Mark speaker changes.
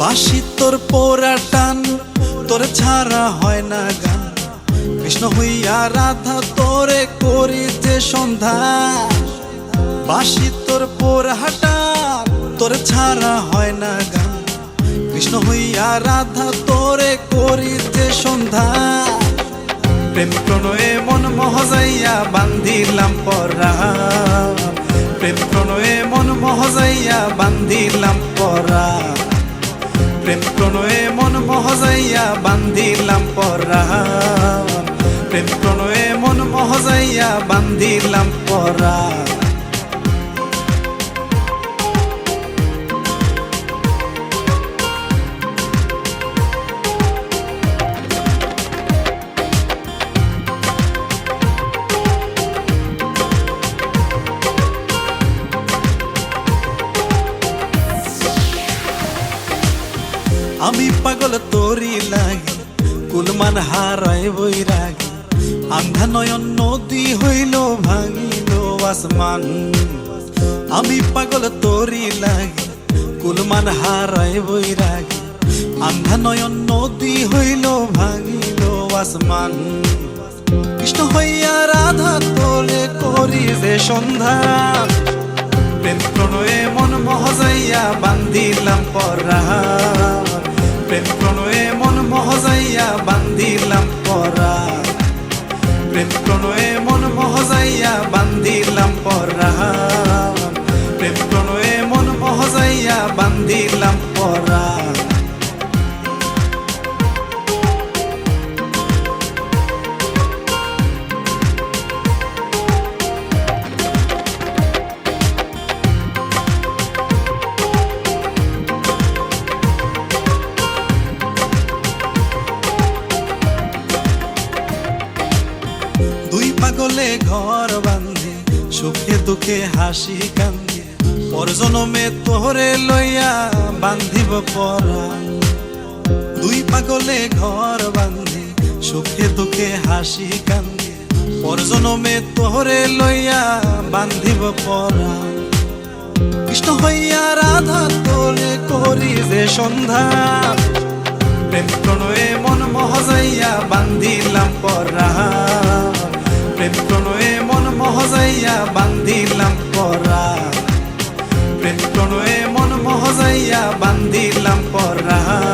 Speaker 1: বাঁশি তোর পোড়া টান, তোর ছাড়া হয় না গান। কৃষ্ণ হইয়া রাধা তোরে করি যে সন্ধান। বাঁশি তোর পোড়া টান, তোর ছাড়া হয় না গান। কৃষ্ণ হইয়া রাধা তোরে করি যে সন্ধান। প্রেম প্রণয়ে মন মহজাইয়া বান্ধিলাম পরাণ। প্রেম প্রণয়ে মন মহজাইয়া বান্ধিলাম পরাণ। প্রেম প্রণয়ে মন মহজাইয়া বান্ধিলাম পরাণ। প্রেম প্রণয়ে মন মহজাইয়া বান্ধিলাম পরাণ। আমি পাগল তোরি লাগি, কুলমান হারাই বৈরাগী। আন্ধা নয়ন নদী হইল ভাঙিল আসমান। আমি পাগল তোরি লাগি, কুলমান হারাই বৈরাগী। আন্ধা নয়ন নদী হইল ভাঙিল আসমান। কৃষ্ণ হইয়া রাধা তোলে করি যে সন্ধান। প্রেম প্রণয়ে মন মহজাইয়া বান্ধিলাম পরাণ। প্রেম প্রণয়ে মন মহজাইয়া বান্ধিলাম পরাণ। প্রেম প্রণয়ে মন মহজাইয়া বান্ধিলাম পরাণ। প্রেম প্রণয়ে মন মহজাইয়া বান্ধিলাম পরাণ। দুই পাগলে ঘর বান্ধে, সুখে দুঃখে হাসি কান্দে। পর জনমে তোরে লইয়া বান্ধিব পরাণ। দুই পাগলে ঘর বান্ধে, সুখে দুঃখে হাসি কান্দে। পর জনমে তোরে লইয়া বান্ধিব পরাণ। কৃষ্ণ হইয়া রাধা তোরে করি যে সন্ধান। প্রেম প্রণয়ে মন মহজাইয়া বান্ধিলাম পরাণ। প্রেম প্রণয়ে মন মহজাইয়া বান্ধিলাম পরাণ। প্রেম প্রণয়ে মন মহজাইয়া বান্ধিলাম পরাণ।